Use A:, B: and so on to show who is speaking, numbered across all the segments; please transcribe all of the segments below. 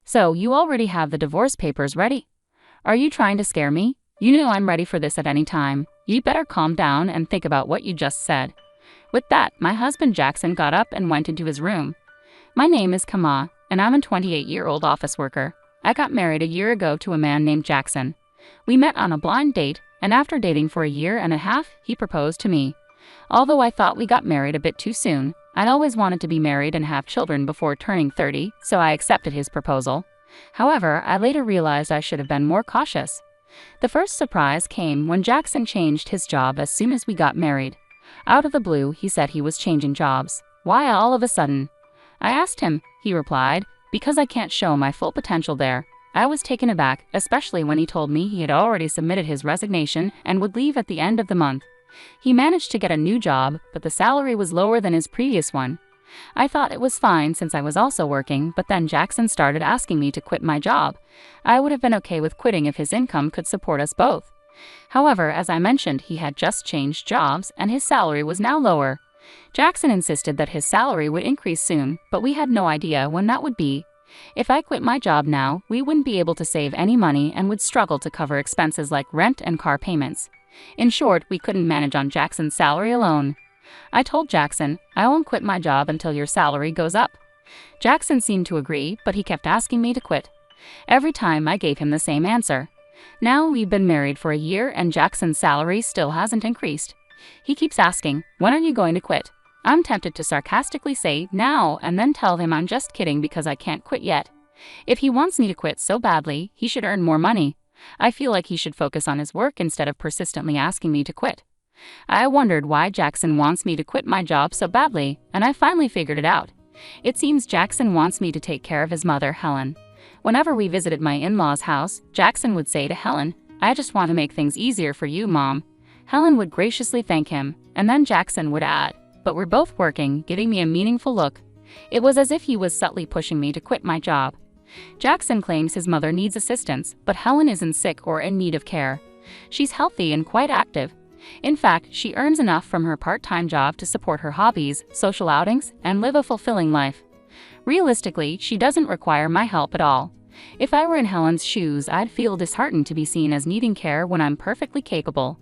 A: So, you already have the divorce papers ready? Are you trying to scare me? You know I'm ready for this at any time. You better calm down and think about what you just said. With that, my husband Jackson got up and went into his room. My name is Kama, and I'm a 28-year-old office worker. I got married a year ago to a man named Jackson. We met on a blind date, and after dating for a year and a half, he proposed to me. Although I thought we got married a bit too soon, I'd always wanted to be married and have children before turning 30, so I accepted his proposal. However, I later realized I should have been more cautious. The first surprise came when Jackson changed his job as soon as we got married. Out of the blue, he said he was changing jobs. Why all of a sudden? I asked him. He replied, because I can't show my full potential there. I was taken aback, especially when he told me he had already submitted his resignation and would leave at the end of the month. He managed to get a new job, but the salary was lower than his previous one. I thought it was fine since I was also working, but then Jackson started asking me to quit my job. I would have been okay with quitting if his income could support us both. However, as I mentioned, he had just changed jobs and his salary was now lower. Jackson insisted that his salary would increase soon, but we had no idea when that would be. If I quit my job now, we wouldn't be able to save any money and would struggle to cover expenses like rent and car payments. In short, we couldn't manage on Jackson's salary alone. I told Jackson, I won't quit my job until your salary goes up. Jackson seemed to agree, but he kept asking me to quit. Every time I gave him the same answer. Now we've been married for a year and Jackson's salary still hasn't increased. He keeps asking, when are you going to quit? I'm tempted to sarcastically say, now, and then tell him I'm just kidding because I can't quit yet. If he wants me to quit so badly, he should earn more money. I feel like he should focus on his work instead of persistently asking me to quit. I wondered why Jackson wants me to quit my job so badly, and I finally figured it out. It seems Jackson wants me to take care of his mother, Helen. Whenever we visited my in-laws' house, Jackson would say to Helen, I just want to make things easier for you, Mom. Helen would graciously thank him, and then Jackson would add, but we're both working, giving me a meaningful look. It was as if he was subtly pushing me to quit my job. Jackson claims his mother needs assistance, but Helen isn't sick or in need of care. She's healthy and quite active. In fact, she earns enough from her part-time job to support her hobbies, social outings, and live a fulfilling life. Realistically, she doesn't require my help at all. If I were in Helen's shoes, I'd feel disheartened to be seen as needing care when I'm perfectly capable.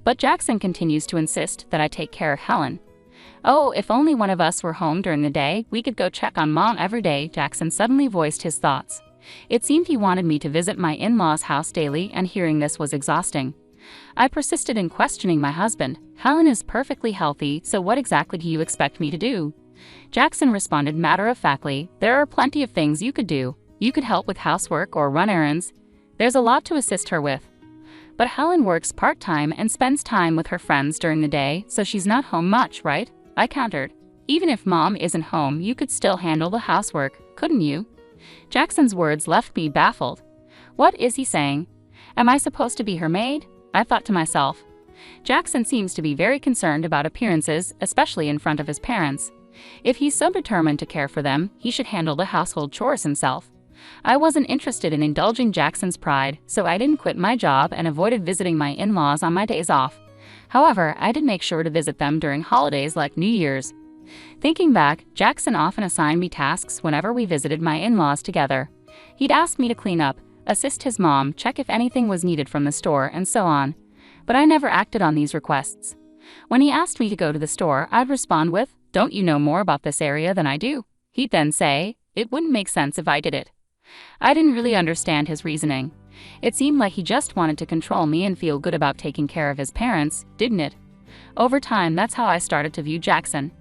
A: But Jackson continues to insist that I take care of Helen. Oh, if only one of us were home during the day, we could go check on Mom every day, Jackson suddenly voiced his thoughts. It seemed he wanted me to visit my in-laws' house daily, and hearing this was exhausting. I persisted in questioning my husband. Helen is perfectly healthy, so what exactly do you expect me to do? Jackson responded matter-of-factly, there are plenty of things you could do. You could help with housework or run errands. There's a lot to assist her with. But Helen works part-time and spends time with her friends during the day, so she's not home much, right? I countered. Even if Mom isn't home, you could still handle the housework, couldn't you? Jackson's words left me baffled. What is he saying? Am I supposed to be her maid? I thought to myself. Jackson seems to be very concerned about appearances, especially in front of his parents. If he's so determined to care for them, he should handle the household chores himself. I wasn't interested in indulging Jackson's pride, so I didn't quit my job and avoided visiting my in-laws on my days off. However, I did make sure to visit them during holidays like New Year's. Thinking back, Jackson often assigned me tasks whenever we visited my in-laws together. He'd ask me to clean up, assist his mom, check if anything was needed from the store, and so on. But I never acted on these requests. When he asked me to go to the store, I'd respond with, "Don't you know more about this area than I do?" He'd then say, "It wouldn't make sense if I did it." I didn't really understand his reasoning. It seemed like he just wanted to control me and feel good about taking care of his parents, didn't it? Over time, that's how I started to view Jackson.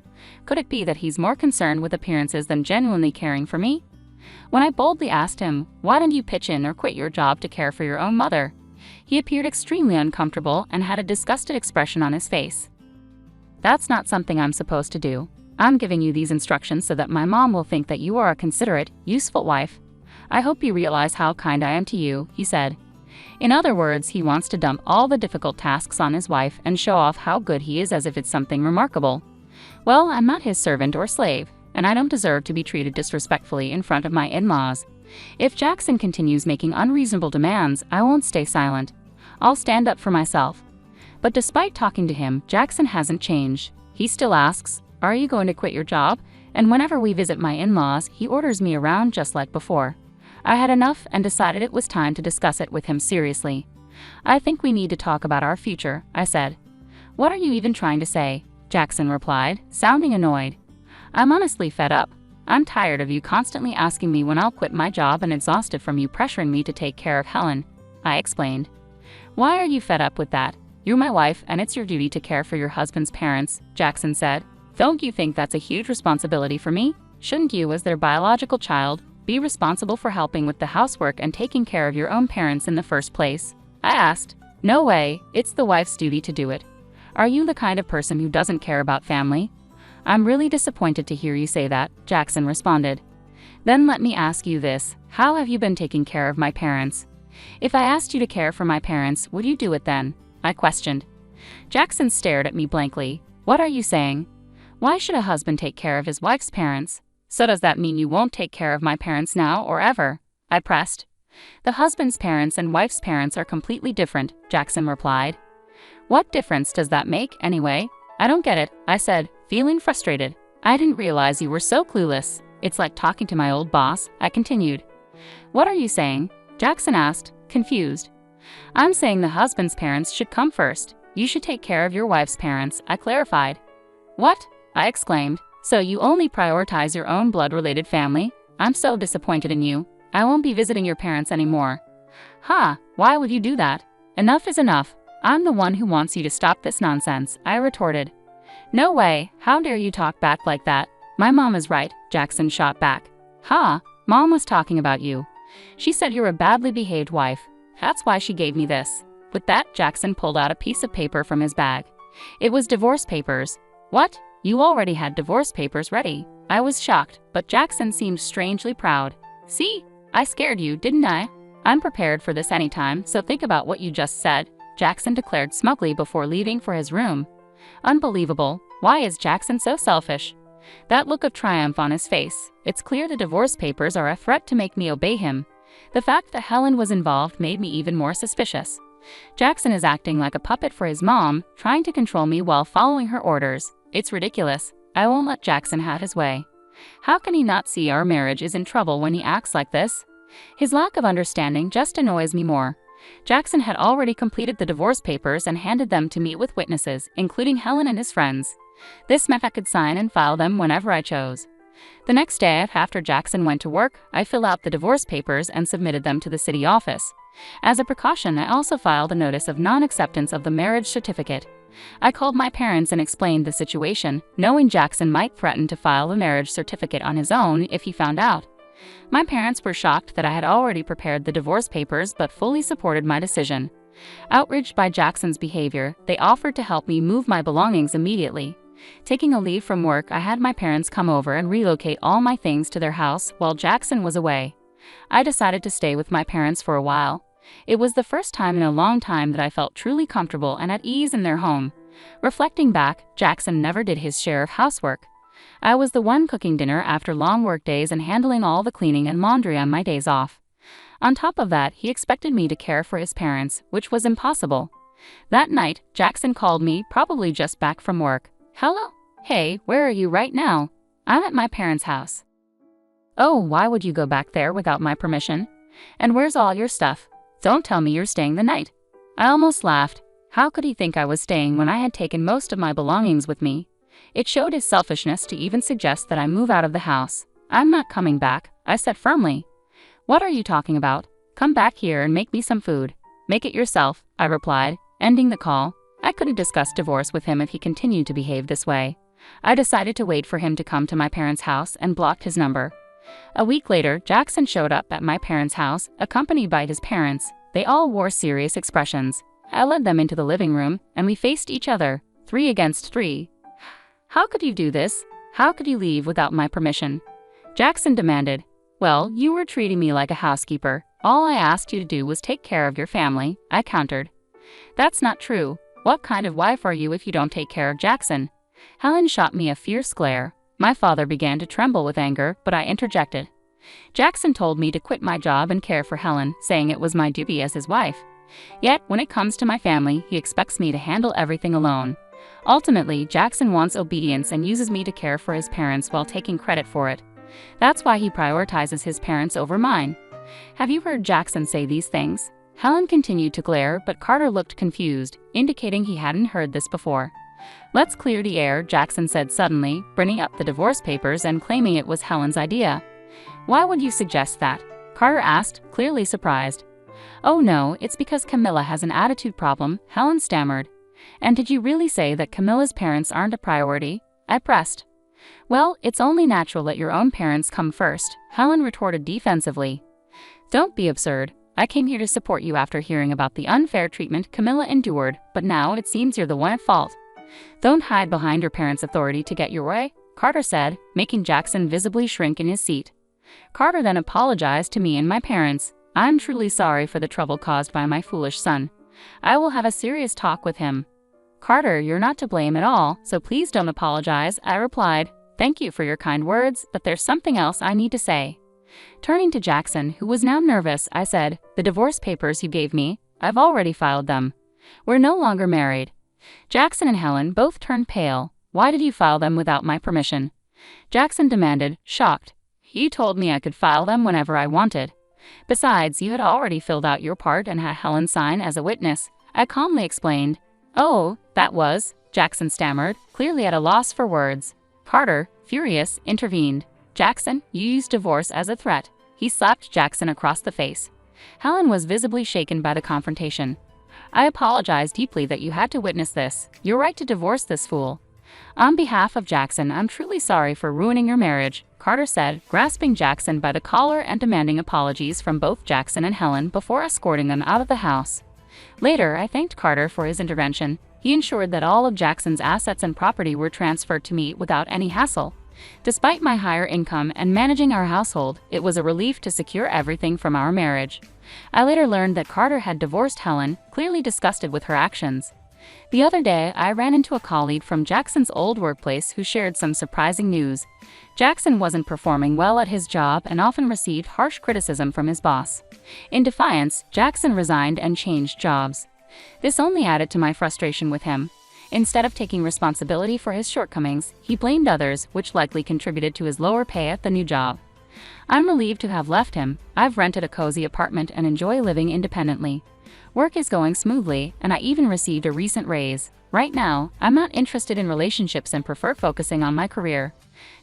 A: Could it be that he's more concerned with appearances than genuinely caring for me? When I boldly asked him, why don't you pitch in or quit your job to care for your own mother? He appeared extremely uncomfortable and had a disgusted expression on his face. That's not something I'm supposed to do. I'm giving you these instructions so that my mom will think that you are a considerate, useful wife. I hope you realize how kind I am to you, he said. In other words, he wants to dump all the difficult tasks on his wife and show off how good he is as if it's something remarkable. Well, I'm not his servant or slave, and I don't deserve to be treated disrespectfully in front of my in-laws. If Jackson continues making unreasonable demands, I won't stay silent. I'll stand up for myself. But despite talking to him, Jackson hasn't changed. He still asks, "Are you going to quit your job?" And whenever we visit my in-laws, he orders me around just like before. I had enough and decided it was time to discuss it with him seriously. "I think we need to talk about our future," I said. "What are you even trying to say?" Jackson replied, sounding annoyed. "I'm honestly fed up. I'm tired of you constantly asking me when I'll quit my job and exhausted from you pressuring me to take care of Helen," I explained. "Why are you fed up with that? You're my wife and it's your duty to care for your husband's parents," Jackson said. "Don't you think that's a huge responsibility for me? Shouldn't you, as their biological child, be responsible for helping with the housework and taking care of your own parents in the first place?" I asked. "No way, it's the wife's duty to do it. Are you the kind of person who doesn't care about family?" "I'm really disappointed to hear you say that," Jackson responded. "Then let me ask you this, how have you been taking care of my parents? If I asked you to care for my parents, would you do it then?" I questioned. Jackson stared at me blankly. "What are you saying? Why should a husband take care of his wife's parents? So does that mean you won't take care of my parents now or ever?" I pressed. "The husband's parents and wife's parents are completely different," Jackson replied. "What difference does that make, anyway? I don't get it," I said, feeling frustrated. "I didn't realize you were so clueless. It's like talking to my old boss," I continued. "What are you saying?" Jackson asked, confused. "I'm saying the husband's parents should come first. You should take care of your wife's parents," I clarified. "What?" I exclaimed. "So you only prioritize your own blood-related family? I'm so disappointed in you. I won't be visiting your parents anymore." "Huh, why would you do that? Enough is enough. I'm the one who wants you to stop this nonsense," I retorted. "No way, how dare you talk back like that? My mom is right," Jackson shot back. "Huh, Mom was talking about you. She said you're a badly behaved wife. That's why she gave me this." With that, Jackson pulled out a piece of paper from his bag. It was divorce papers. "What? You already had divorce papers ready?" I was shocked, but Jackson seemed strangely proud. "See? I scared you, didn't I? I'm prepared for this anytime, so think about what you just said," Jackson declared smugly before leaving for his room. Unbelievable. Why is Jackson so selfish? That look of triumph on his face. It's clear the divorce papers are a threat to make me obey him. The fact that Helen was involved made me even more suspicious. Jackson is acting like a puppet for his mom, trying to control me while following her orders. It's ridiculous. I won't let Jackson have his way. How can he not see our marriage is in trouble when he acts like this? His lack of understanding just annoys me more. Jackson had already completed the divorce papers and handed them to me with witnesses, including Helen and his friends. This meant I could sign and file them whenever I chose. The next day, after Jackson went to work, I filled out the divorce papers and submitted them to the city office. As a precaution, I also filed a notice of non-acceptance of the marriage certificate. I called my parents and explained the situation, knowing Jackson might threaten to file the marriage certificate on his own if he found out. My parents were shocked that I had already prepared the divorce papers but fully supported my decision. Outraged by Jackson's behavior, they offered to help me move my belongings immediately. Taking a leave from work, I had my parents come over and relocate all my things to their house while Jackson was away. I decided to stay with my parents for a while. It was the first time in a long time that I felt truly comfortable and at ease in their home. Reflecting back, Jackson never did his share of housework. I was the one cooking dinner after long work days and handling all the cleaning and laundry on my days off. On top of that, he expected me to care for his parents, which was impossible. That night, Jackson called me, probably just back from work. "Hello? Hey, where are you right now?" "I'm at my parents' house." "Oh, why would you go back there without my permission? And where's all your stuff? Don't tell me you're staying the night." I almost laughed. How could he think I was staying when I had taken most of my belongings with me? It showed his selfishness to even suggest that I move out of the house. "I'm not coming back," I said firmly. "What are you talking about? Come back here and make me some food." "Make it yourself," I replied, ending the call. I couldn't discuss divorce with him if he continued to behave this way. I decided to wait for him to come to my parents' house and blocked his number. A week later, Jackson showed up at my parents' house, accompanied by his parents. They all wore serious expressions. I led them into the living room, and we faced each other, 3 against 3. "How could you do this? How could you leave without my permission?" Jackson demanded. "Well, you were treating me like a housekeeper. All I asked you to do was take care of your family," I countered. "That's not true. What kind of wife are you if you don't take care of Jackson?" Helen shot me a fierce glare. My father began to tremble with anger, but I interjected. "Jackson told me to quit my job and care for Helen, saying it was my duty as his wife. Yet, when it comes to my family, he expects me to handle everything alone. Ultimately, Jackson wants obedience and uses me to care for his parents while taking credit for it. That's why he prioritizes his parents over mine. Have you heard Jackson say these things? Helen continued to glare, but Carter looked confused, indicating he hadn't heard this before. Let's clear the air, Jackson said suddenly, bringing up the divorce papers and claiming it was Helen's idea. Why would you suggest that? Carter asked, clearly surprised. Oh no, it's because Camilla has an attitude problem, Helen stammered. And did you really say that Camilla's parents aren't a priority? I pressed. Well, it's only natural that your own parents come first, Helen retorted defensively. Don't be absurd. I came here to support you after hearing about the unfair treatment Camilla endured, but now it seems you're the one at fault. Don't hide behind your parents' authority to get your way, Carter said, making Jackson visibly shrink in his seat. Carter then apologized to me and my parents. I'm truly sorry for the trouble caused by my foolish son. I will have a serious talk with him. Carter, you're not to blame at all, so please don't apologize, I replied. Thank you for your kind words, but there's something else I need to say. Turning to Jackson, who was now nervous, I said, the divorce papers you gave me, I've already filed them. We're no longer married. Jackson and Helen both turned pale. Why did you file them without my permission? Jackson demanded, shocked. You told me I could file them whenever I wanted. Besides, you had already filled out your part and had Helen sign as a witness, I calmly explained. Oh, that was, Jackson stammered, clearly at a loss for words. Carter, furious, intervened. Jackson, you used divorce as a threat. He slapped Jackson across the face. Helen was visibly shaken by the confrontation. I apologize deeply that you had to witness this. You're right to divorce this fool. On behalf of Jackson, I'm truly sorry for ruining your marriage, Carter said, grasping Jackson by the collar and demanding apologies from both Jackson and Helen before escorting them out of the house. Later, I thanked Carter for his intervention. He ensured that all of Jackson's assets and property were transferred to me without any hassle. Despite my higher income and managing our household, it was a relief to secure everything from our marriage. I later learned that Carter had divorced Helen, clearly disgusted with her actions. The other day, I ran into a colleague from Jackson's old workplace who shared some surprising news. Jackson wasn't performing well at his job and often received harsh criticism from his boss. In defiance, Jackson resigned and changed jobs. This only added to my frustration with him. Instead of taking responsibility for his shortcomings, he blamed others, which likely contributed to his lower pay at the new job. I'm relieved to have left him. I've rented a cozy apartment and enjoy living independently. Work is going smoothly, and I even received a recent raise. Right now, I'm not interested in relationships and prefer focusing on my career.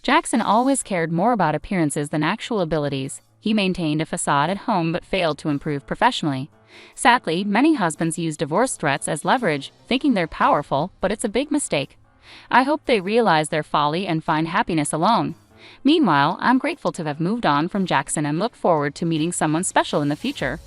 A: Jackson always cared more about appearances than actual abilities. He maintained a facade at home but failed to improve professionally. Sadly, many husbands use divorce threats as leverage, thinking they're powerful, but it's a big mistake. I hope they realize their folly and find happiness alone. Meanwhile, I'm grateful to have moved on from Jackson and look forward to meeting someone special in the future.